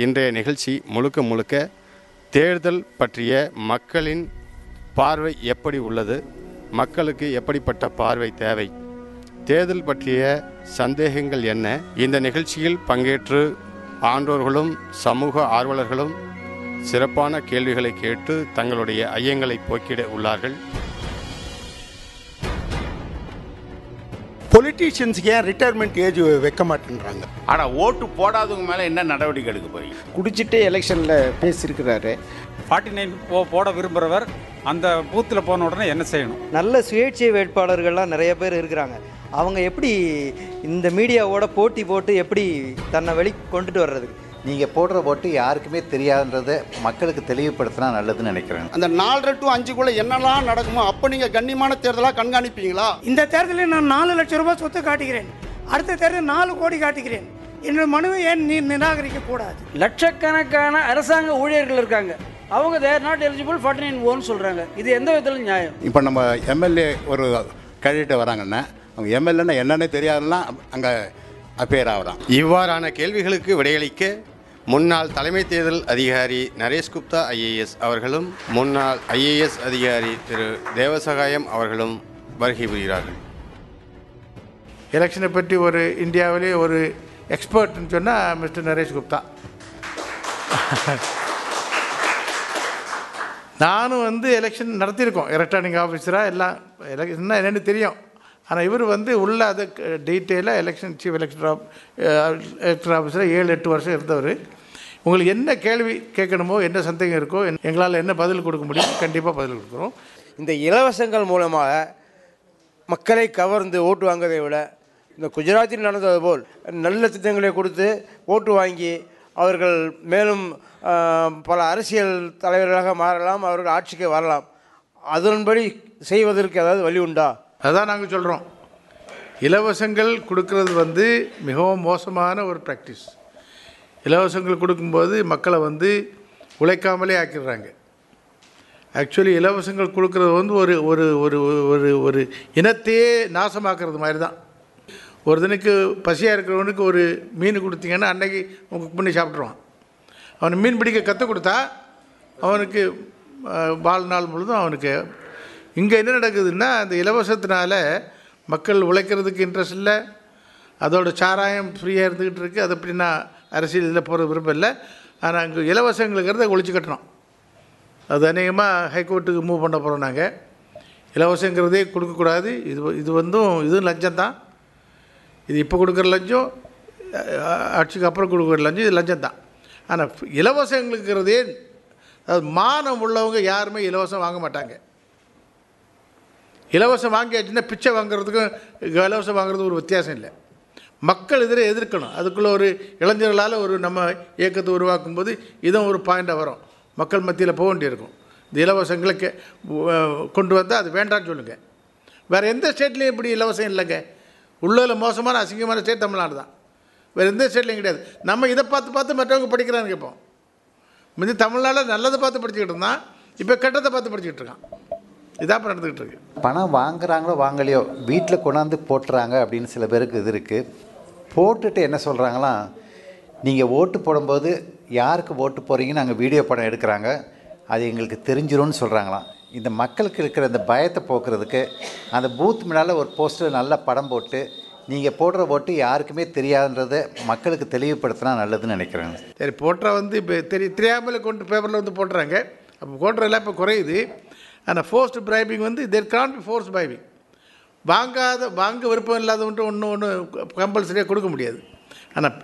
இன்றைய நிகழ்ச்சி முழுக்க முழுக்க தேர்தல் பற்றிய மக்களின் பார்வை எப்படி உள்ளது, மக்களுக்கு எப்படிப்பட்ட பார்வை தேவை, தேர்தல் பற்றிய சந்தேகங்கள் என்ன. இந்த நிகழ்ச்சியில் பங்கேற்று ஆன்றோர்களும் சமூக ஆர்வலர்களும் சிறப்பான கேள்விகளை கேட்டு தங்களுடைய ஐயங்களை போக்கிட உள்ளார்கள். பொலிட்டீஷியன்ஸுக்கு ஏன் ரிட்டையர்மெண்ட் ஏஜ் வைக்க மாட்டேன்றாங்க? ஆனால் ஓட்டு போடாதவங்க மேலே என்ன நடவடிக்கை எடுக்க போய் குடிச்சிட்டு எலெக்ஷனில் பேசியிருக்கிறாரு. 49 போட விரும்புகிறவர் அந்த பூத்தில் போன உடனே என்ன செய்யணும்? நல்ல சுயேட்சை வேட்பாளர்கள்லாம் நிறைய பேர் இருக்கிறாங்க. அவங்க எப்படி இந்த மீடியாவோட போட்டி போட்டு எப்படி தன்னை வெளி கொண்டுட்டு வர்றது? நீங்கள் போடுற ஓட்டு யாருக்குமே தெரியாதுன்றதை மக்களுக்கு தெளிவுபடுத்தினா நல்லதுன்னு நினைக்கிறேன். அந்த 4 to 5 என்னெல்லாம் நடக்குமோ அப்போ நீங்கள் கண்ணியமான தேர்தலாக கண்காணிப்பீங்களா? இந்த தேர்தலில் நான் 4 லட்சம் ரூபாய் சொத்து காட்டுகிறேன், அடுத்த தேர்தல் 4 கோடி காட்டுகிறேன், என்னோட மனுவை ஏன் நிராகரிக்க கூடாது? லட்சக்கணக்கான அரசாங்க ஊழியர்கள் இருக்காங்க, அவங்க தேர் நாட் எலிஜிபிள் 49 சொல்கிறாங்க. இது எந்த விதத்தில் நியாயம்? இப்போ நம்ம எம்எல்ஏ ஒரு கழிட்டு வராங்கன்னா அவங்க எம்எல்ஏன்னா என்னன்னே தெரியாதுன்னா அங்கே அப்பேர் ஆகலாம். இவ்வாறான கேள்விகளுக்கு விடையளிக்க முன்னாள் தலைமை தேர்தல் அதிகாரி நரேஷ் குப்தா ஐஏஎஸ் அவர்களும் முன்னாள் ஐஏஎஸ் அதிகாரி திரு தேவசகாயம் அவர்களும் வருகை புரிகிறார்கள். எலெக்ஷனை பற்றி ஒரு இந்தியாவிலே ஒரு எக்ஸ்பர்ட்னு சொன்னால் மிஸ்டர் நரேஷ் குப்தா. நானும் எலெக்ஷன் நடத்தியிருக்கோம், எலக்ட்ரானிக் ஆஃபீஸராக எல்லாம் எலெக்ஷன் என்னென்னு தெரியும். ஆனால் இவர் உள்ள அதை டீட்டெயிலாக எலெக்ஷன் சீஃப் எலெக்ஷன் ஆஃபீஸராக 7-8 வருஷம் இருந்தவர். உங்களுக்கு என்ன கேள்வி கேட்கணுமோ, என்ன சந்தேகம் இருக்கோ, எங்களால் என்ன பதில் கொடுக்க முடியும், கண்டிப்பாக பதில் கொடுக்குறோம். இந்த இலவசங்கள் மூலமாக மக்களை கவர்ந்து ஓட்டு வாங்குவதை விட இந்த குஜராத்தில் நடந்தது போல் நல்ல திட்டங்களை கொடுத்து ஓட்டு வாங்கி அவர்கள் மேலும் பல அரசியல் தலைவர்களாக மாறலாம், அவர்கள் ஆட்சிக்கு வரலாம். அதன்படி செய்வதற்கு ஏதாவது வழி உண்டா? அதான் நாங்கள் சொல்கிறோம். இலவசங்கள் கொடுக்கறது மிகவும் மோசமான ஒரு ப்ராக்டிஸ். இலவசங்கள் கொடுக்கும்போது மக்களை உழைக்காமலே ஆக்கிடுறாங்க. ஆக்சுவலி இலவசங்கள் கொடுக்கறது ஒரு ஒரு ஒரு ஒரு ஒரு இனத்தையே நாசமாக்குறது மாதிரி தான். ஒரு தினக்கு பசியாக இருக்கிறவனுக்கு ஒரு மீன் கொடுத்தீங்கன்னா அன்னைக்கு குக் பண்ணி சாப்பிட்ருவான். அவனுக்கு மீன் பிடிக்க கற்றுக் கொடுத்தா அவனுக்கு வாழ்நாள் முழுதும் அவனுக்கு. இங்கே என்ன நடக்குதுன்னா, அந்த இலவசத்தினால மக்கள் உழைக்கிறதுக்கு இன்ட்ரெஸ்ட் இல்லை, அதோட சாராயம் ஃப்ரீயாக இருந்துக்கிட்டு இருக்குது. அது எப்படின்னா அரசியல் இதில் போகிற விருப்பம் இல்லை. ஆனால் அங்கே இலவசங்களுக்கிறத ஒழிச்சு கட்டணும். அது அநேகமாக ஹைகோர்ட்டுக்கு மூவ் பண்ண போகிறோம். நாங்கள் இலவசங்கிறதே கொடுக்கக்கூடாது. இதுவும் லஞ்சம் தான். இது இப்போ கொடுக்குற லஞ்சம், ஆட்சிக்கு அப்புறம் கொடுக்குற லஞ்சம், இது லஞ்சம் தான். ஆனால் இலவசங்களுக்கிறதே, அதாவது மானம் உள்ளவங்க யாருமே இலவசம் வாங்க மாட்டாங்க. இலவசம் வாங்கியாச்சுன்னா பிச்சை வாங்குறதுக்கும் இலவசம் வாங்குறது ஒரு வித்தியாசம் இல்லை. மக்கள் எதிர்க்கணும். அதுக்குள்ளே ஒரு இளைஞர்களால் ஒரு நம்ம இயக்கத்தை உருவாக்கும் போது இதுவும் ஒரு பாயிண்டாக வரும். மக்கள் மத்தியில் போக வேண்டியிருக்கும். இந்த இலவசங்களை கொண்டு வந்தால் அது வேண்டான்னு சொல்லுங்கள். வேறு எந்த ஸ்டேட்லேயும் இப்படி இலவசம் இல்லைங்க. உள்ளதில் மோசமான அசிங்கமான ஸ்டேட் தமிழ்நாடு தான். வேறு எந்த ஸ்டேட்லேயும் கிடையாது. நம்ம இதை பார்த்து மற்றவங்க படிக்கிறான்னு கேட்போம். முந்தி தமிழ்நாட்டில் நல்லதை பார்த்து படிச்சுக்கிட்டு இருந்தான், இப்போ கெட்டதை பார்த்து படிச்சுக்கிட்டு இருக்கான். இதான் நடந்துக்கிட்டு இருக்கு. பணம் வாங்குறாங்களோ வாங்கலையோ வீட்டில் கொண்டாந்து போட்டுறாங்க அப்படின்னு சில பேருக்கு இது இருக்குது. போட்டுட்டு என்ன சொல்கிறாங்களாம், நீங்கள் ஓட்டு போடும்போது யாருக்கு ஓட்டு போகிறீங்கன்னு நாங்கள் வீடியோ படம் எடுக்கிறாங்க, அது எங்களுக்கு தெரிஞ்சிரும்னு சொல்கிறாங்களாம். இந்த மக்களுக்கு இருக்கிற இந்த பயத்தை போக்குறதுக்கு அந்த பூத் முன்னால் ஒரு போஸ்டர் நல்ல படம் போட்டு நீங்கள் போடுற ஓட்டு யாருக்குமே தெரியாதுன்றதை மக்களுக்கு தெளிவுபடுத்தினா நல்லதுன்னு நினைக்கிறேன். சரி, போட்டா இப்போ தெரியாமல் கொண்டு பேப்பரில் போட்டுறாங்க. அப்போ போடுறதெல்லாம் இப்போ குறையுது. ஆனால் forced bribing there can be force bribing. வாங்க விருப்பம் இல்லாதவன்ட்டு ஒன்று கம்பல்சரியாக கொடுக்க முடியாது. ஆனால்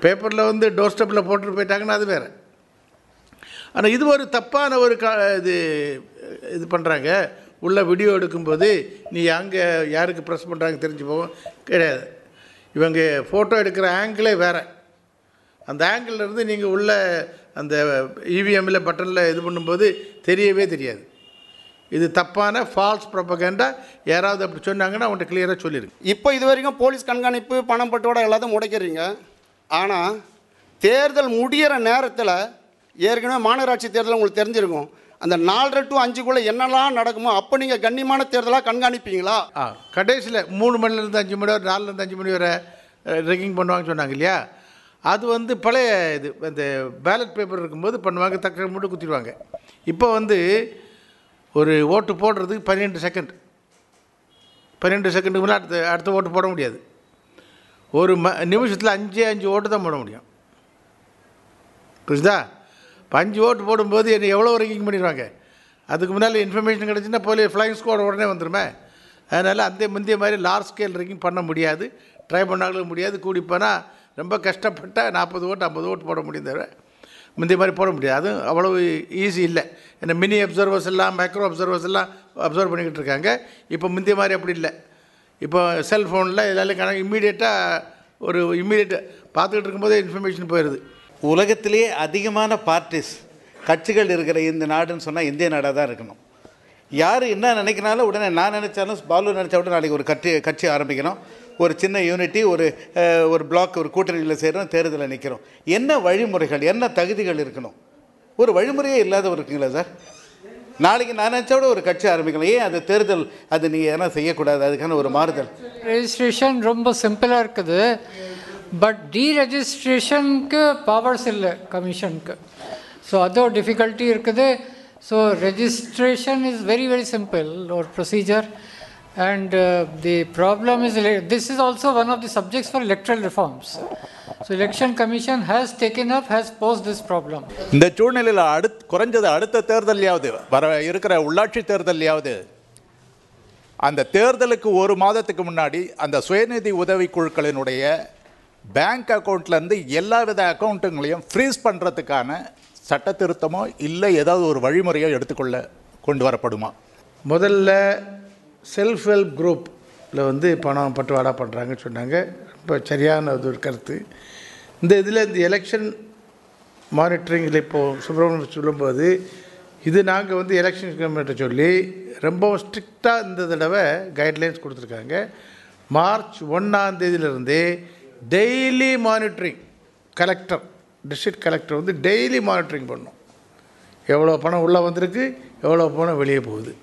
பேப்பரில் டோர் ஸ்டெப்பில் போட்டுட்டு போயிட்டாங்கன்னா அது வேறு. ஆனால் இது ஒரு தப்பான ஒரு இது பண்ணுறாங்க. உள்ள வீடியோ எடுக்கும்போது நீ அங்கே யாருக்கு ப்ரெஸ் பண்ணுறாங்க தெரிஞ்சு போவோம் கிடையாது. இவங்க ஃபோட்டோ எடுக்கிற ஆங்கிளே வேறு. அந்த ஆங்கிளிருந்து நீங்கள் உள்ள அந்த இவிஎம்மில் பட்டனில் இது பண்ணும்போது தெரியவே தெரியாது. இது தப்பான ஃபால்ஸ் ப்ரொபகண்டா. யாராவது அப்படி சொன்னாங்கன்னா அவன்கிட்ட கிளியராக சொல்லிடுங்க. இப்போ இது வரைக்கும் போலீஸ் கண்காணிப்பு, பணம் பட்டோட எல்லாத்தையும் முடைக்கிறீங்க. ஆனால் தேர்தல் முடிகிற நேரத்தில் ஏற்கனவே மாநகராட்சி தேர்தல் உங்களுக்கு தெரிஞ்சிருக்கும். அந்த 4 to 5 என்னெல்லாம் நடக்குமோ அப்போ நீங்கள் கண்ணியமான தேர்தலாக கண்காணிப்பீங்களா? கடைசியில் 3 மணிலேருந்து 5 மணி வரை, 4லேருந்து 5 மணி வரை ரெக்கிங் பண்ணுவாங்கன்னு சொன்னாங்க இல்லையா? அது வந்து பழைய இது அந்த பேலட் பேப்பர் இருக்கும்போது பண்ணுவாங்க, தக்க மட்டும் குத்திடுவாங்க. இப்போ வந்து ஒரு ஓட்டு போடுறதுக்கு 12 செகண்ட், 12 செகண்டுக்கு மேலே அடுத்த ஓட்டு போட முடியாது. ஒரு நிமிஷத்தில் 5 ஓட்டு தான் போட முடியும். புரியுதா? இப்போ 5 ஓட்டு போடும்போது என்ன எவ்வளோ வரைக்கும் பண்ணிடுவாங்க. அதுக்கு முன்னால் இன்ஃபர்மேஷன் கிடச்சுன்னா போலீஸ் ஃப்ளைங் ஸ்குவாட் உடனே வந்துடுமே. அதனால் அந்த முந்தைய மாதிரி லார்ஜ் ஸ்கேல் வரைக்கும் பண்ண முடியாது, ட்ரை பண்ணாலும் முடியாது. கூடி போனால் ரொம்ப கஷ்டப்பட்டால் 40 ஓட்டு 50 ஓட்டு போட முடியும், தவிர முந்தைய மாதிரி போட முடியாது. அதுவும் அவ்வளவு ஈஸி இல்லை. ஏன்னா மினி அப்சர்வர்ஸ் எல்லாம் மைக்ரோ அப்சர்வர்ஸ் எல்லாம் அப்சர்வ் பண்ணிக்கிட்டு இருக்காங்க. இப்போ முந்தைய மாதிரி அப்படி இல்லை. இப்போ செல்ஃபோனில் இதெல்லாம் கணக்கு இம்மீடியட் பார்த்துக்கிட்டு இருக்கும்போதே இன்ஃபர்மேஷன் போயிடுது. உலகத்திலேயே அதிகமான பார்ட்டிஸ் கட்சிகள் இருக்கிற இந்த நாடுன்னு சொன்னால் இந்திய நாடாக தான் இருக்கணும். யார் என்ன நினைக்கிறாலும் உடனே நான் நினச்சாலும் பாலு நினச்சா விட நாளைக்கு ஒரு கட்சி ஆரம்பிக்கணும், ஒரு சின்ன யூனிட்டி, ஒரு பிளாக், ஒரு கூட்டணியில் சேர்றோம், தேர்தலில் நிற்கிறோம். என்ன வழிமுறைகள், என்ன தகுதிகள் இருக்கணும்? ஒரு வழிமுறையே இல்லாதவர் இருக்குங்களா சார்? நாளைக்கு நான் நினச்சா விட ஒரு கட்சி ஆரம்பிக்கலாம். ஏன் அது தேர்தல் அது நீங்கள் என்ன செய்யக்கூடாது? அதுக்கான ஒரு மாறுதல். ரெஜிஸ்ட்ரேஷன் ரொம்ப சிம்பிளாக இருக்குது. பட் டீரெஜிஸ்ட்ரேஷனுக்கு பவர்ஸ் இல்லை கமிஷனுக்கு. ஸோ அதோ டிஃபிகல்ட்டி இருக்குது. So registration is very very simple ஒரு procedure. And the problem is, this is also one of the subjects for electoral reforms. So Election Commission has taken up, has posed this problem. இந்த சூழ்நிலையில் குறைஞ்சது அடுத்த தேர்தலையாவது, வர இருக்கிற உள்ளாட்சி தேர்தலையாவது, அந்த தேர்தலுக்கு ஒரு மாதத்துக்கு முன்னாடி அந்த சுயநிதி உதவி குழுக்களினுடைய பேங்க் அக்கௌண்ட்லேருந்து எல்லா வித அக்கௌண்ட்டுங்களையும் ஃப்ரீஸ் பண்ணுறதுக்கான சட்ட திருத்தமோ இல்லை ஏதாவது ஒரு வழிமுறையோ கொண்டு வரப்படுமா? முதல்ல செல்ஃப் ஹெல்ப் குரூப்பில் வந்து பணம் பட்டுவாடா பண்ணுறாங்கன்னு சொன்னாங்க. இப்போ சரியான ஒரு கருத்து. இந்த எலெக்ஷன் மானிட்டரிங்கில் இப்போது சுப்பிரமணியம் சொல்லும்போது இது நாங்கள் வந்து எலெக்ஷன் கமிஷன்கிட்ட சொல்லி ரொம்ப ஸ்ட்ரிக்டாக இந்த தடவை கைட்லைன்ஸ் கொடுத்துருக்காங்க. March 1 daily monitoring district collector வந்து டெய்லி மானிட்டரிங் பண்ணணும். எவ்வளோ பணம் உள்ளே வந்திருக்கு, எவ்வளோ பணம் வெளியே போகுது.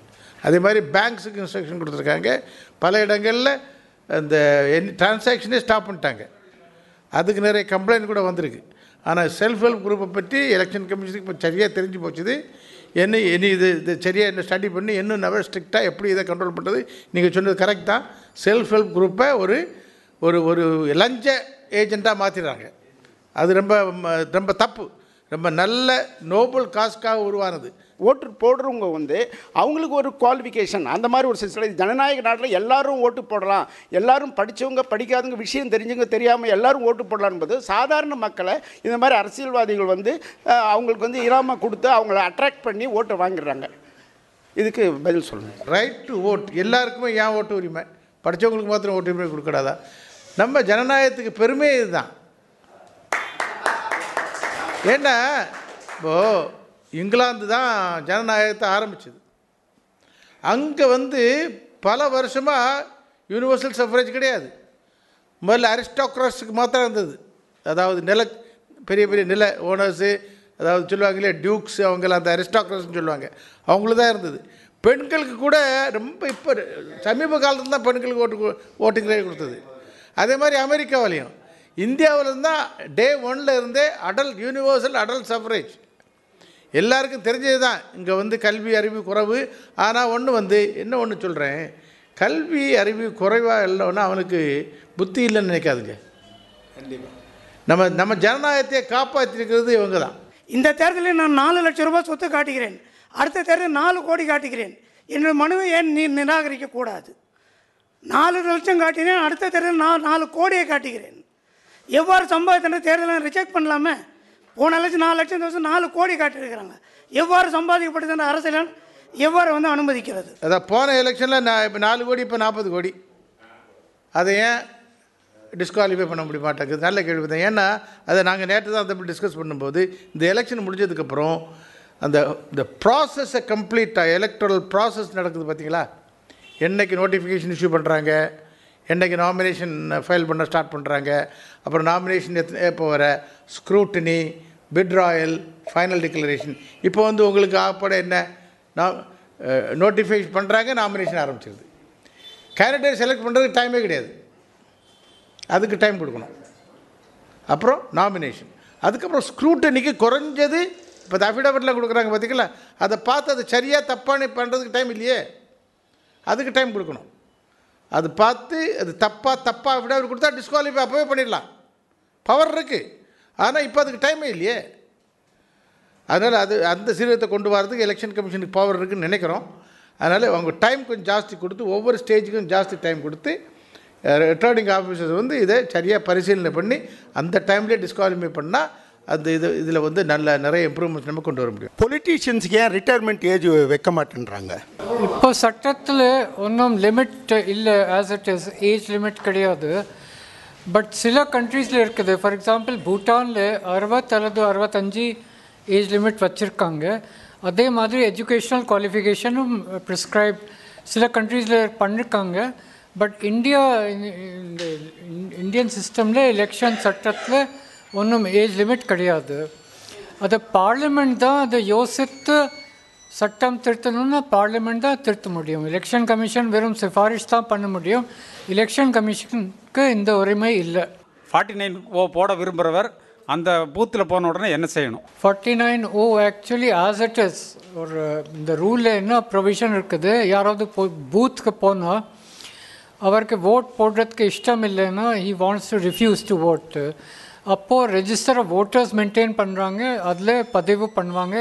அதே மாதிரி பேங்க்ஸுக்கு இன்ஸ்ட்ரக்ஷன் கொடுத்துருக்காங்க. பல இடங்களில் அந்த டிரான்சாக்ஷனே ஸ்டாப் பண்ணிட்டாங்க. அதுக்கு நிறைய கம்ப்ளைண்ட் கூட வந்திருக்கு. ஆனால் செல்ஃப் ஹெல்ப் குரூப்பை பற்றி எலெக்ஷன் கமிஷனுக்கு இப்போ சரியாக தெரிஞ்சு போச்சுது. இனி இது சரியாக என்ன ஸ்டடி பண்ணி இன்னும் நிறைய ஸ்ட்ரிக்டாக எப்படி இதை கண்ட்ரோல் பண்ணுறது. நீங்கள் சொன்னது கரெக்ட் தான். செல்ஃப் ஹெல்ப் குரூப்பை ஒரு ஒரு லஞ்ச ஏஜெண்ட்டாக மாற்றிடுறாங்க. அது ரொம்ப தப்பு. ரொம்ப நல்ல நோபல் காஸ்க்காக உருவானது. ஓட்டு போடுறவங்க வந்து அவங்களுக்கு ஒரு குவாலிஃபிகேஷன் அந்த மாதிரி ஒரு சிஸ்டம். ஜனநாயக நாட்டில் எல்லாரும் ஓட்டு போடலாம், எல்லாரும் படித்தவங்க படிக்காதவங்க விஷயம் தெரிஞ்சவங்க தெரியாமல் எல்லாரும் ஓட்டு போடலாம் என்பது சாதாரண மக்களை இந்த மாதிரி அரசியல்வாதிகள் வந்து அவங்களுக்கு வந்து இராமல் கொடுத்து அவங்கள அட்ராக்ட் பண்ணி ஓட்டை வாங்கிடுறாங்க. இதுக்கு பதில் சொல்லணும். ரைட் டு ஓட் எல்லாருக்குமே ஏன் ஓட்டு உரிமை? படித்தவங்களுக்கு மாத்திரம் ஓட்டு உரிமை கொடுக்கக்கூடாதா? நம்ம ஜனநாயகத்துக்கு பெருமை இதுதான். ஏன்னா இப்போது இங்கிலாந்து தான் ஜனநாயகத்தை ஆரம்பிச்சது. அங்கே வந்து பல வருஷமாக யூனிவர்சல் சஃப்ரேஜ் கிடையாது. முதல்ல அரிஸ்டோக்ராட்ஸுக்கு மாத்திரம் இருந்தது. அதாவது பெரிய பெரிய நில ஓனர்ஸு, அதாவது சொல்லுவாங்களே டியூக்ஸு, அவங்கள அந்த அரிஸ்டோக்ராட்ஸ்னு சொல்லுவாங்க, அவங்களுக்கு தான் இருந்தது. பெண்களுக்கு கூட ரொம்ப இப்போ சமீப காலத்தில் தான் பெண்களுக்கு ஓட்டுக்கு கொடுத்தது. அதே மாதிரி அமெரிக்காவிலையும் இந்தியாவில் இருந்தால் டே 1 இருந்தே யூனிவர்சல் அடல்ட் சஃப்ரேஜ் எல்லாருக்கும் தெரிஞ்சது தான். இங்கே வந்து கல்வி அறிவு குறைவு. ஆனால் ஒன்று சொல்கிறேன், கல்வி அறிவு குறைவாக இல்லைன்னா அவனுக்கு புத்தி இல்லைன்னு நினைக்காதுங்க. கண்டிப்பாக நம்ம ஜனநாயகத்தை காப்பாற்றிருக்கிறது இவங்க தான். இந்த தேர்தலில் நான் 4 லட்சம் ரூபாய் சொத்து காட்டுகிறேன், அடுத்த தேர்தல் 4 கோடி காட்டுகிறேன், என்னோட மனுவை ஏன் நிராகரிக்கக்கூடாது? 4 லட்சம் காட்டினேன், அடுத்த தேர்தல் 4 கோடியை காட்டுகிறேன். எவ்வாறு சம்பாதித்த தேர்தலை ரிஜெக்ட் பண்ணலாமே? போன லட்சம் 4 லட்சம் 4 கோடி காட்டியிருக்கிறாங்க. எவ்வாறு சம்பாதிக்கப்பட்டது அரசியல் எவ்வாறு வந்து அனுமதிக்கிறது? அதான் போன எலெக்ஷனில் இப்போ 4 கோடி, இப்போ 40 கோடி. அதை ஏன் டிஸ்குவாலிஃபை பண்ண முடிய மாட்டேங்குது? நல்ல கேள்வி தான். ஏன்னா அதை நாங்கள் நேற்று தான் அதை டிஸ்கஸ் பண்ணும்போது இந்த எலெக்ஷன் முடிஞ்சதுக்கப்புறம் அந்த ப்ராசஸை கம்ப்ளீட்டாக எலக்ட்ரல் ப்ராசஸ் நடக்குது பார்த்தீங்களா? என்றைக்கு நோட்டிஃபிகேஷன் இஷ்யூ பண்ணுறாங்க, என்றைக்கு நாமினேஷன் ஃபைல் பண்ண ஸ்டார்ட் பண்ணுறாங்க, அப்புறம் நாமினேஷன் எப்போ வர, ஸ்க்ரூட்டினி, விட்ராயல், ஃபைனல் டிக்ளரேஷன். இப்போ வந்து உங்களுக்கு ஆப்பட என்ன நோட்டிஃபை பண்ணுறாங்க, நாமினேஷன் ஆரம்பிச்சிருது. கேண்டிடேட் செலக்ட் பண்ணுறதுக்கு டைமே கிடையாது, அதுக்கு டைம் கொடுக்கணும். அப்புறம் நாமினேஷன், அதுக்கப்புறம் ஸ்க்ரூட்டனிக்கு குறைஞ்சது இப்போ அஃபிடவிட்லாம் கொடுக்குறாங்க பார்த்தீங்களா, அதை பார்த்து அது சரியாக தப்பானு பண்ணுறதுக்கு டைம் இல்லையே, அதுக்கு டைம் கொடுக்கணும். அது பார்த்து அது தப்பாக அஃபிடவிட் கொடுத்தா டிஸ்குவாலிஃபை அப்போவே பண்ணிடலாம், பவர் இருக்குது. ஆனால் இப்போ அதுக்கு டைமே இல்லையே. அதனால் அந்த சீர்திருத்தத்தை கொண்டு வரதுக்கு எலெக்ஷன் கமிஷனுக்கு பவர் இருக்குதுன்னு நினைக்கிறோம். அதனால் அவங்க டைம் கொஞ்சம் ஜாஸ்தி கொடுத்து, ஒவ்வொரு ஸ்டேஜுக்கும் ஜாஸ்தி டைம் கொடுத்து, ரிட்டர்னிங் ஆஃபீஸர்ஸ் வந்து இதை சரியாக பரிசீலனை பண்ணி அந்த டைம்லேயே டிஸ்குவாலிஃபை பண்ணால் அந்த இதில் வந்து நிறைய இம்ப்ரூவ்மெண்ட்ஸ் நம்ம கொண்டு வர முடியும். பொலிட்டீஷியன்ஸுக்கு ஏன் ரிட்டையர்மெண்ட் ஏஜ் வைக்க மாட்டேன்றாங்க? இப்போ சட்டத்தில் ஒன்றும் லிமிட் இல்லை, as it is age limit கிடையாது. பட் சில கண்ட்ரீஸில் இருக்குது. ஃபார் எக்ஸாம்பிள் பூட்டானில் 60 அல்லது 65 ஏஜ் லிமிட் வச்சுருக்காங்க. அதே மாதிரி எஜுகேஷ்னல் குவாலிஃபிகேஷனும் ப்ரிஸ்கிரைப் சில கண்ட்ரீஸில் பண்ணியிருக்காங்க. பட் இந்தியன் சிஸ்டமில் எலெக்ஷன் சட்டத்தில் ஒன்றும் ஏஜ் லிமிட் கிடையாது. அதை பார்லிமெண்ட் தான் அதை யோசித்து சட்டம் திருத்தணும்னா பார்லிமெண்ட் தான் திருத்த முடியும். எலெக்ஷன் கமிஷன் வெறும் சிஃபாரிஷ் தான் பண்ண முடியும். எலெக்ஷன் கமிஷனுக்கு இந்த உரிமை இல்லை. 49O போட விரும்புகிறவர் அந்த பூத்தில் போன உடனே என்ன செய்யணும்? 49O actually as it is ஒரு இந்த ரூலில் என்ன ப்ரொவிஷன் இருக்குது, யாராவது பூத்துக்கு போனால் அவருக்கு ஓட் போடுறதுக்கு இஷ்டம் இல்லைன்னா he wants to refuse to ஓட்டு, அப்போது ரெஜிஸ்டர் ஆஃப் ஓட்டர்ஸ் மெயின்டைன் பண்ணுறாங்க, அதில் பதிவு பண்ணுவாங்க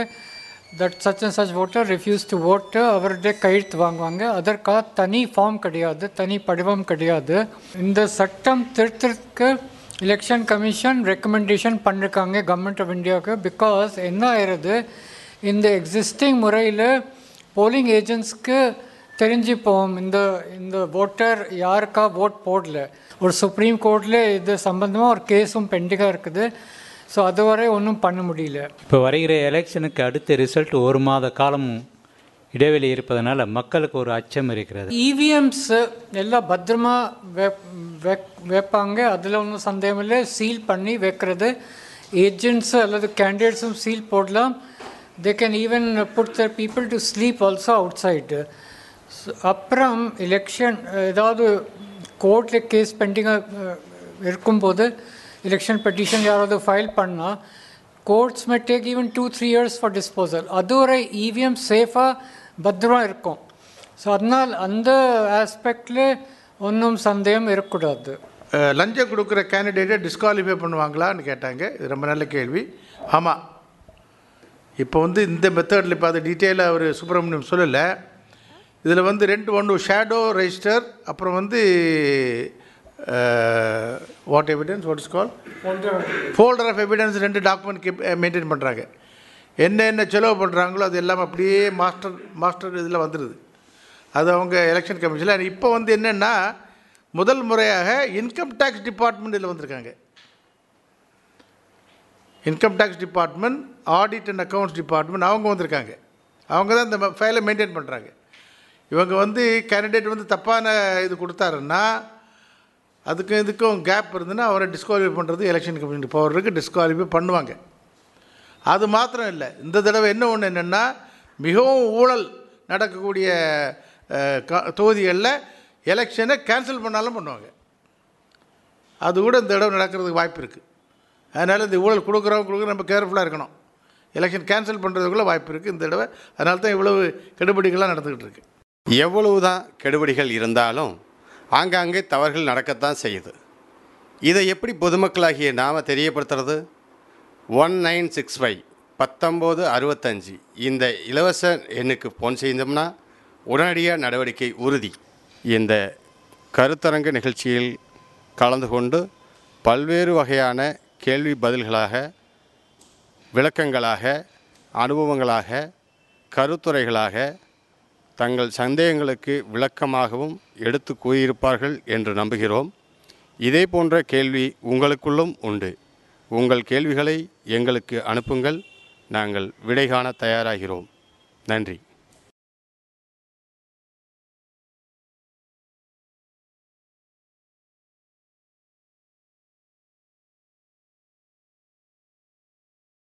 that such and such voter refuse to ஓட்டு, அவருடைய கையெழுத்து வாங்குவாங்க. அதற்காக தனி ஃபார்ம் கிடையாது, தனி படிவம் கிடையாது. இந்த சட்டம் திருத்தத்துக்கு எலெக்ஷன் கமிஷன் ரெக்கமெண்டேஷன் பண்ணியிருக்காங்க கவர்மெண்ட் ஆஃப் இந்தியாவுக்கு. பிகாஸ் என்ன ஆயிடுது, இந்த எக்ஸிஸ்டிங் முறையில் போலிங் ஏஜென்ட்ஸ்க்கு தெரிஞ்சு போவோம் இந்த ஓட்டர் யாருக்கா ஓட் போடல. ஒரு சுப்ரீம் கோர்ட்டில் இது சம்பந்தமாக ஒரு கேஸும் பெண்டிங்காக இருக்குது. ஸோ அதுவரை ஒன்றும் பண்ண முடியல. இப்போ வருகிற எலெக்ஷனுக்கு அடுத்த ரிசல்ட் 1 மாத காலம் இடைவெளி இருப்பதனால மக்களுக்கு ஒரு அச்சம் இருக்கிறது. இவிஎம்ஸ் எல்லாம் பத்திரமா வைப்பாங்க, அதில் ஒன்றும் சந்தேகம் இல்லை. சீல் பண்ணி வைக்கிறது, ஏஜென்ட்ஸு அல்லது கேண்டிடேட்ஸும் சீல் போடலாம். They can even put their people to sleep also outside. அப்புறம் எலெக்ஷன் ஏதாவது கோர்ட்டில் கேஸ் பெண்டிங்காக இருக்கும்போது எலெக்ஷன் பெட்டிஷன் யாராவது ஃபைல் பண்ணால் courts may take even 2-3 years for disposal. அதுவரை இவிஎம் சேஃபாக பத்திரமா இருக்கும். ஸோ அதனால் அந்த ஆஸ்பெக்டில் ஒன்றும் சந்தேகம் இருக்கக்கூடாது. லஞ்சம் கொடுக்குற கேண்டிடேட்டை டிஸ்குவாலிஃபை பண்ணுவாங்களான்னு கேட்டாங்க. இது ரொம்ப நல்ல கேள்வி. ஆமாம், இப்போ வந்து இந்த மெத்தடில் இப்போ அது டீட்டெயிலாக அவர் சுப்பிரமணியம் சொல்லலை. இதில் வந்து ஒன்று ஷேடோ ரெஜிஸ்டர், அப்புறம் வந்து what evidence what is call folder of evidence, 2 document maintain பண்ணுறாங்க. என்ன செலவு பண்ணுறாங்களோ அது எல்லாம் அப்படியே மாஸ்டர் இதில் வந்துடுது. அது அவங்க எலெக்ஷன் கமிஷனில். இப்போ வந்து என்னென்னா முதல் முறையாக இன்கம் டேக்ஸ் டிபார்ட்மெண்ட் இதில் வந்திருக்காங்க. Income tax department, audit and accounts department அவங்க வந்திருக்காங்க. அவங்க தான் இந்த ஃபைலை மெயின்டைன் பண்ணுறாங்க. இவங்க வந்து கேண்டிடேட் வந்து தப்பான இது கொடுத்தாருன்னா அதுக்கும் இதுக்கும் கேப் இருந்துன்னா அவரை டிஸ்குவாலிஃபை பண்ணுறது எலெக்ஷன் கமிஷன் பவர் இருக்குது, டிஸ்குவாலிஃபை பண்ணுவாங்க. அது மாத்திரம் இல்லை, இந்த தடவை என்னென்னா மிகவும் ஊழல் நடக்கக்கூடிய தொகுதிகளில் எலெக்ஷனை கேன்சல் பண்ணாலும் பண்ணுவாங்க. அது கூட இந்த தடவை நடக்கிறதுக்கு வாய்ப்பு இருக்குது. அதனால் இந்த ஊழல் கொடுக்குறவங்க நம்ம கேர்ஃபுல்லாக இருக்கணும். எலெக்ஷன் கேன்சல் பண்ணுறதுக்குள்ள வாய்ப்பு இருக்குது இந்த தடவை. அதனால தான் இவ்வளவு கெடுபிடிகள்லாம் நடந்துக்கிட்டு இருக்குது. எவ்வளவுதான் கெடுபிடிகள் இருந்தாலும் ஆங்காங்கே தவறுகள் நடக்கத்தான் செய்யுது. இதை எப்படி பொதுமக்களாகிய நாம் தெரியப்படுத்துறது? 1965 1965 இந்த இலவச எண்ணுக்கு ஃபோன் செய்தோம்னா உடனடியாக நடவடிக்கை உறுதி. இந்த கருத்தரங்கு நிகழ்ச்சியில் கலந்து கொண்டு பல்வேறு வகையான கேள்வி பதில்களாக, விளக்கங்களாக, அனுபவங்களாக, கருத்துரைகளாக தங்கள் சந்தேகங்களுக்கு விளக்கமாகவும் எடுத்து கூறியிருப்பார்கள் என்று நம்புகிறோம். இதே போன்ற கேள்வி உங்களுக்குள்ளும் உண்டு. உங்கள் கேள்விகளை எங்களுக்கு அனுப்புங்கள். நாங்கள் விடை காண தயாராகிறோம். நன்றி.